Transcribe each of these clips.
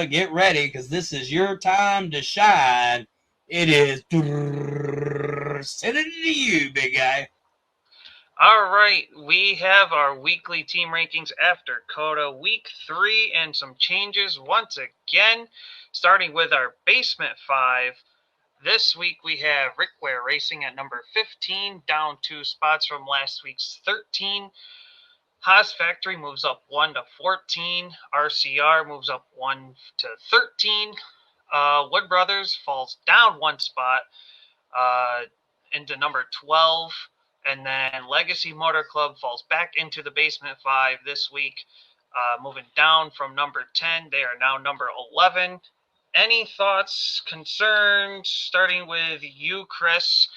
get ready because this is your time to shine. It is sending it to you, big guy. All right, we have our weekly team rankings after Coda Week 3 and some changes once again, starting with our Basement 5. This week we have Rick Ware Racing at number 15, down 2 spots from last week's 13. Haas Factory moves up 1 to 14. RCR moves up 1 to 13. Wood Brothers falls down 1 spot into number 12. And then Legacy Motor Club falls back into the Basement 5 this week, moving down from number 10. They are now number 11. Any thoughts, concerns, starting with you, Chris,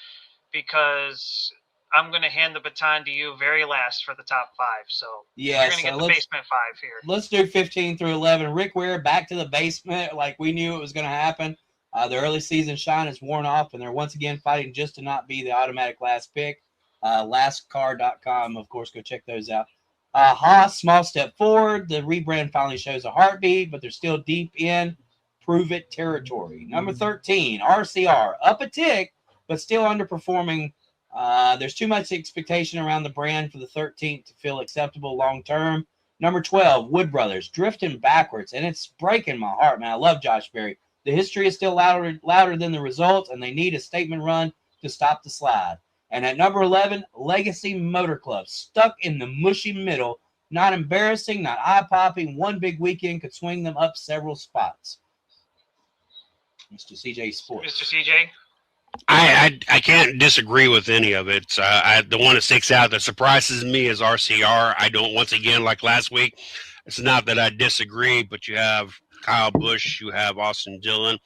because I'm going to hand the baton to you very last for the top 5. So yeah, you're going to get the Basement 5 here. Let's do 15 through 11. Rick Ware back to the basement like we knew it was going to happen. The early season shine is worn off, and they're once again fighting just to not be the automatic last pick. Lastcar.com, of course, go check those out. Haas, small step forward. The rebrand finally shows a heartbeat, but they're still deep in prove it territory. Number 13, RCR, up a tick, but still underperforming. There's too much expectation around the brand for the 13th to feel acceptable long term. Number 12, Wood Brothers, drifting backwards, and it's breaking my heart, man. I love Josh Berry. The history is still louder than the results, and they need a statement run to stop the slide. And at number 11, Legacy Motor Club, stuck in the mushy middle. Not embarrassing, not eye-popping. One big weekend could swing them up several spots. Mr. CJ Sports. Mr. CJ? I can't disagree with any of it. The one that sticks out that surprises me is RCR. I don't, once again, like last week, it's not that I disagree, but you have Kyle Busch, you have Austin Dillon.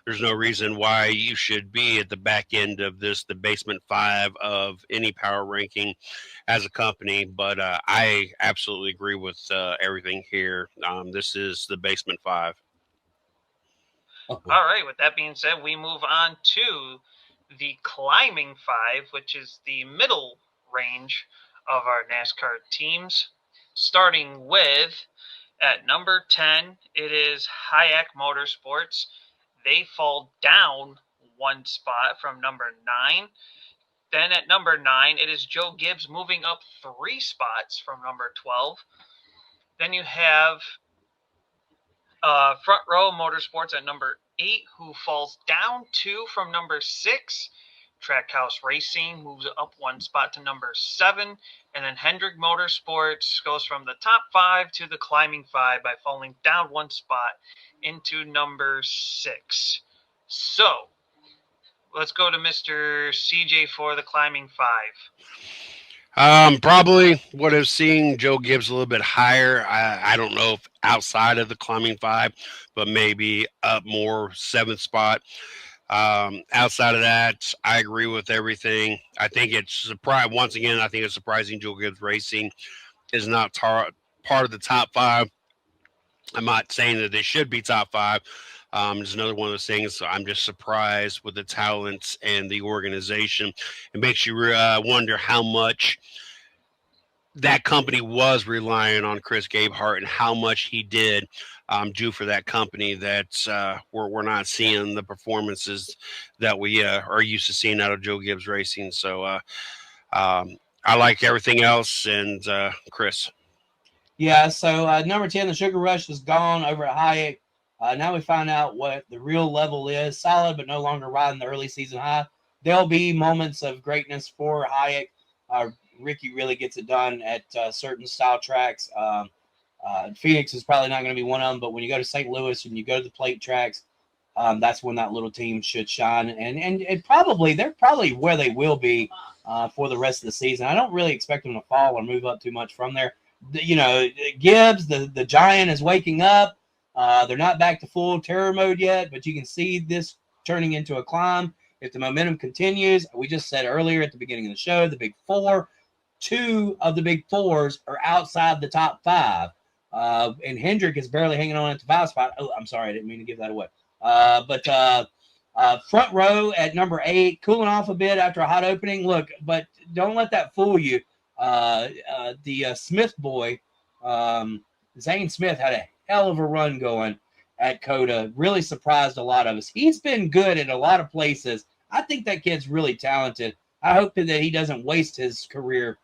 There's no reason why you should be at the back end of this, the Basement 5 of any power ranking as a company. But I absolutely agree with everything here. This is the Basement 5. All right, with that being said, we move on to the Climbing 5, which is the middle range of our NASCAR teams. Starting with, at number 10, it is Hayek Motorsports. They fall down 1 spot from number 9. Then at number 9, it is Joe Gibbs moving up 3 spots from number 12. Then you have Front Row Motorsports at number 8, who falls down 2 from number 6. Trackhouse Racing moves up 1 spot to number 7. And then Hendrick Motorsports goes from the top 5 to the Climbing 5 by falling down 1 spot into number 6. So, let's go to Mr. CJ for the Climbing 5. Probably would have seen Joe Gibbs a little bit higher. I don't know if outside of the Climbing 5, but maybe up more 7th spot. Outside of that, I agree with everything. I think it's once again, I think it's surprising Joe Gibbs Racing is not part of the top 5. I'm not saying that they should be top 5. It's another one of those things. I'm just surprised with the talents and the organization. It makes you wonder how much that company was relying on Chris Gabehart and how much he did do for that company that we're not seeing the performances that we are used to seeing out of Joe Gibbs Racing. So I like everything else. And Chris. Yeah, so number 10, the Sugar Rush is gone over at Hayek. Now we find out what the real level is. Solid, but no longer riding the early season high. There'll be moments of greatness for Hayek. Ricky really gets it done at certain style tracks. Phoenix is probably not going to be one of them, but when you go to St. Louis and you go to the plate tracks, that's when that little team should shine. And they're probably where they will be for the rest of the season. I don't really expect them to fall or move up too much from there. Gibbs, the giant is waking up. They're not back to full terror mode yet, but you can see this turning into a climb if the momentum continues. We just said earlier at the beginning of the show, the big 4, 2 of the big 4s are outside the top 5. And Hendrick is barely hanging on at the 5 spot. Oh, I'm sorry, I didn't mean to give that away. But Front Row at number 8, cooling off a bit after a hot opening. Look, but don't let that fool you. The Smith boy, Zane Smith, had a hell of a run going at Coda really surprised a lot of us. He's been good at a lot of places. I think that kid's really talented. I hope that he doesn't waste his career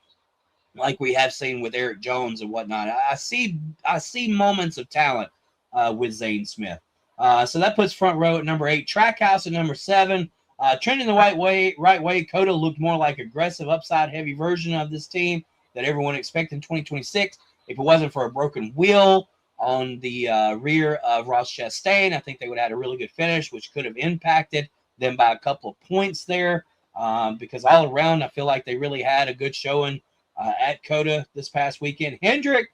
like we have seen with Eric Jones and whatnot. I see moments of talent with Zane Smith. So that puts Front Row at number 8, Trackhouse at number 7. Trending the right way. Coda looked more like aggressive, upside-heavy version of this team that everyone expected in 2026. If it wasn't for a broken wheel on the rear of Ross Chastain, I think they would have had a really good finish, which could have impacted them by a couple of points there. Because all around, I feel like they really had a good showing at Coda this past weekend. Hendrick,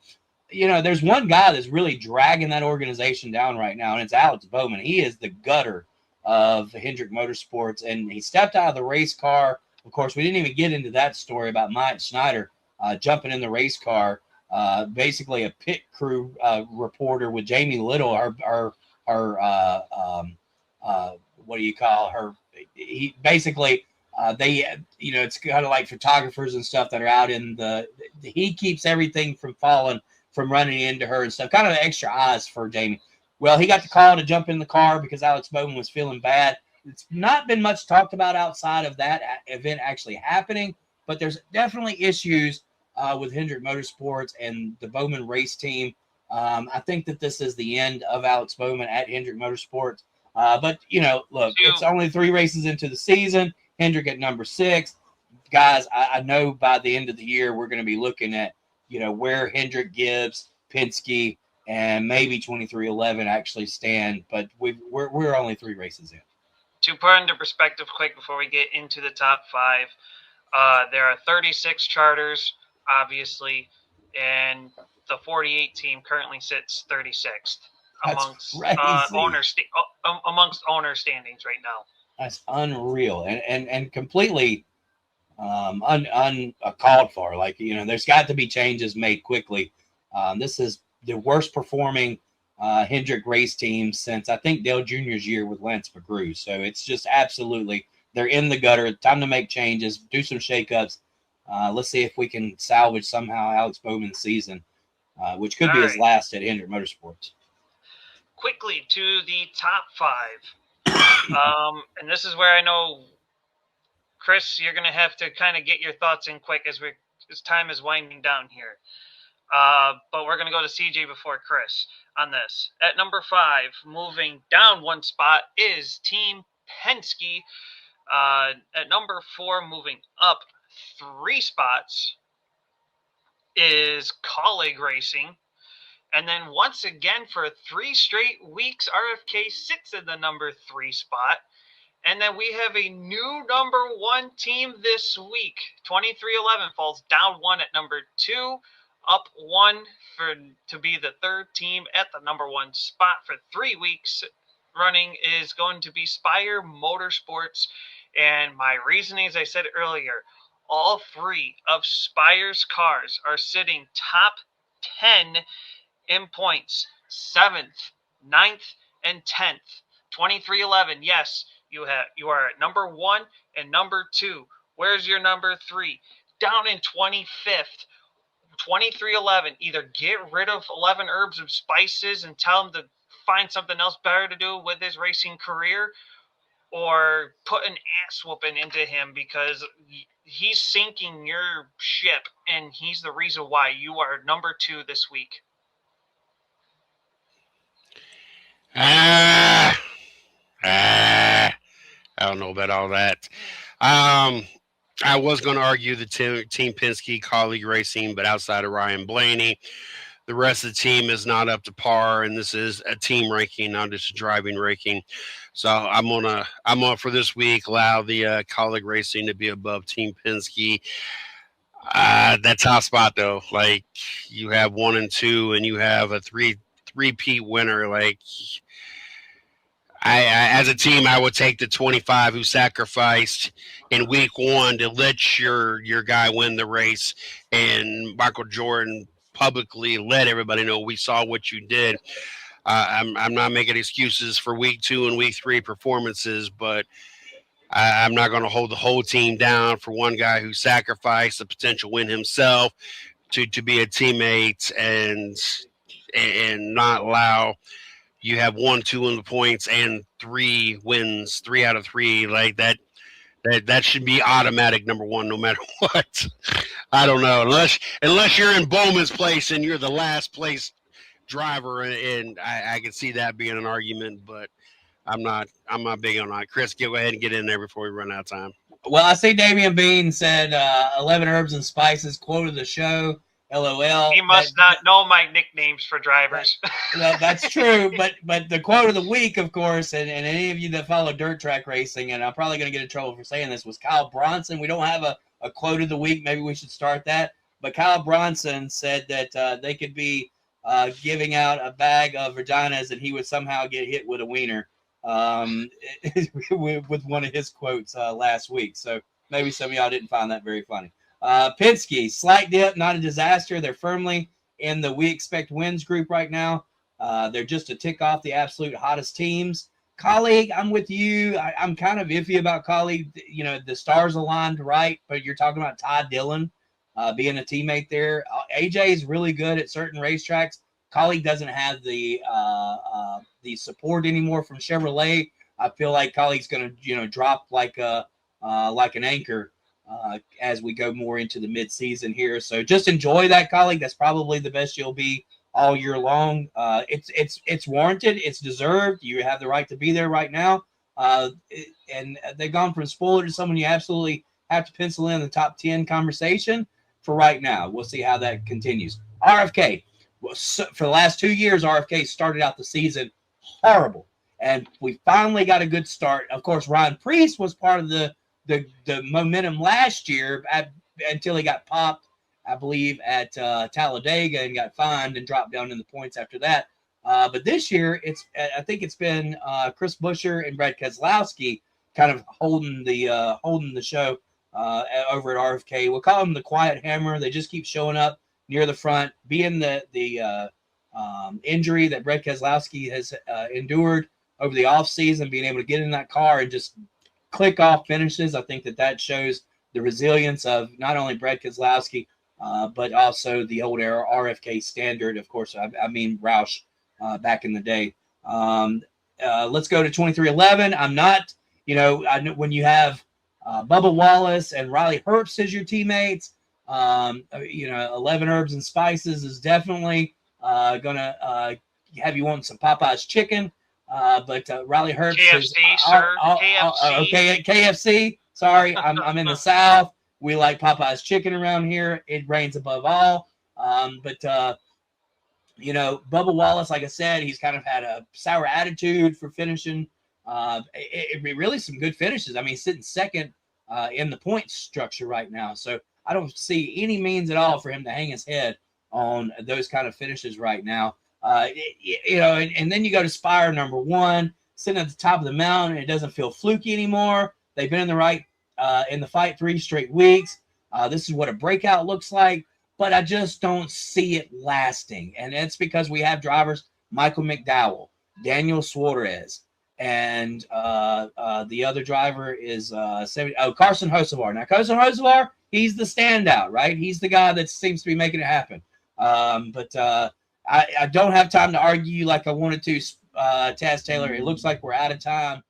there's one guy that's really dragging that organization down right now, and it's Alex Bowman. He is the gutter of Hendrick Motorsports, and he stepped out of the race car. Of course, we didn't even get into that story about Mike Schneider jumping in the race car. Basically, a pit crew reporter with Jamie Little, her what do you call her? He basically it's kind of like photographers and stuff that are out in he keeps everything from falling, from running into her and stuff. Kind of extra eyes for Jamie. Well, he got the call to jump in the car because Alex Bowman was feeling bad. It's not been much talked about outside of that event actually happening, but there's definitely issues with Hendrick Motorsports and the Bowman race team. I think that this is the end of Alex Bowman at Hendrick Motorsports. But, look, it's only 3 races into the season. Hendrick at number 6. Guys, I know by the end of the year we're going to be looking at, where Hendrick, Gibbs, Penske, and maybe 2311 actually stand. But we're only 3 races in. To put into perspective quick before we get into the top 5, there are 36 charters, obviously, and the 48 team currently sits 36th amongst owner standings right now. That's unreal and completely uncalled for. Like, there's got to be changes made quickly. This is the worst performing Hendrick race team since I think Dale Jr.'s year with Lance McGrew. So it's just absolutely, they're in the gutter. Time to make changes, do some shakeups. Let's see if we can salvage somehow Alex Bowman's season, which could be his last at Hendrick Motorsports. Quickly to the top 5. And this is where I know, Chris, you're going to have to kind of get your thoughts in quick as time is winding down here. But we're going to go to CJ before Chris on this. At number 5, moving down 1 spot, is Team Penske. At number 4, moving up 3 spots, is Colleague Racing. And then once again, for 3 straight weeks, RFK sits in the number 3 spot. And then we have a new number 1 team this week. 2311 falls down 1 at number 2, up 1 to be the 3rd team at the number 1 spot for 3 weeks running is going to be Spire Motorsports. And my reasoning, as I said earlier, all 3 of Spire's cars are sitting top 10 in points, 7th, 9th, and 10th. 2311, yes, you are at number 1 and number 2. Where's your number 3? Down in 25th. 2311, either get rid of 11 Herbs of Spices and tell him to find something else better to do with his racing career, or put an ass whooping into him, because he's sinking your ship, and he's the reason why you are number 2 this week. I don't know about all that. I was going to argue the Team Penske Colleague Racing, but outside of Ryan Blaney, the rest of the team is not up to par, and this is a team ranking, not just a driving ranking. So I'm gonna for this week allow the Colleague Racing to be above Team Penske. That top spot though, like you have 1 and 2, and you have a three-peat winner. Like I as a team, I would take the 25 who sacrificed in week 1 to let your guy win the race, and Michael Jordan publicly let everybody know we saw what you did. I'm not making excuses for week 2 and week 3 performances, but I'm not going to hold the whole team down for one guy who sacrificed a potential win himself to be a teammate and not allow you have 1-2 in the points and 3 wins, 3 out of 3 like that. That should be automatic number one, no matter what. I don't know, unless you're in Bowman's place and you're the last place driver, and I can see that being an argument, but I'm not big on that. Chris, go ahead and get in there before we run out of time. Well, I see Damian Bean said 11 herbs and spices, quote of the show. LOL. He must not know my nicknames for drivers. Well, that's true, but the quote of the week, of course, and any of you that follow dirt track racing, and I'm probably going to get in trouble for saying this, was Kyle Bronson. We don't have a quote of the week. Maybe we should start that. But Kyle Bronson said that they could be giving out a bag of vaginas and he would somehow get hit with a wiener with one of his quotes last week. So maybe some of y'all didn't find that very funny. Penske, slight dip, not a disaster. They're firmly in the we expect wins group right now. They're just a tick off the absolute hottest teams. Colleague, I'm with you. I'm kind of iffy about Colleague. You know, the stars aligned right, but you're talking about Ty Dillon being a teammate there. AJ is really good at certain racetracks. Colleague doesn't have the support anymore from Chevrolet. I feel like Colleague's going to drop like an anchor as we go more into the mid-season here. So just enjoy that, Colleague. That's probably the best you'll be all year long. It's warranted. It's deserved. You have the right to be there right now. And they've gone from spoiler to someone you absolutely have to pencil in the top 10 conversation for right now. We'll see how that continues. RFK. Well, for the last 2 years, RFK started out the season horrible. And we finally got a good start. Of course, Ryan Preece was part of the momentum last year until he got popped, I believe, at Talladega and got fined and dropped down in the points after that. But this year, I think it's been Chris Buescher and Brad Keselowski kind of holding the show over at RFK. We'll call them the quiet hammer. They just keep showing up near the front, being the injury that Brad Keselowski has endured over the offseason, being able to get in that car and just click off finishes. I think that shows the resilience of not only Brad Keselowski, but also the old era RFK standard. Of course, I mean Roush back in the day. Let's go to 2311. I'm not, I know when you have Bubba Wallace and Riley Herbst as your teammates, 11 herbs and spices is definitely going to have you want some Popeye's chicken. But Riley Herbst KFC, sir. KFC. Okay, KFC. Sorry, I'm in the South. We like Popeye's chicken around here. It reigns above all. But Bubba Wallace, like I said, he's kind of had a sour attitude for finishing. It really some good finishes. I mean, he's sitting second in the points structure right now. So I don't see any means at all for him to hang his head on those kind of finishes right now. And then you go to Spire number 1, sitting at the top of the mountain. It doesn't feel fluky anymore. They've been in the fight 3 straight weeks. This is what a breakout looks like, but I just don't see it lasting. And it's because we have drivers, Michael McDowell, Daniel Suarez, and the other driver is Carson Hocevar. Now, Carson Hocevar, he's the standout, right? He's the guy that seems to be making it happen. But I don't have time to argue like I wanted to, Taz Taylor. It looks like we're out of time.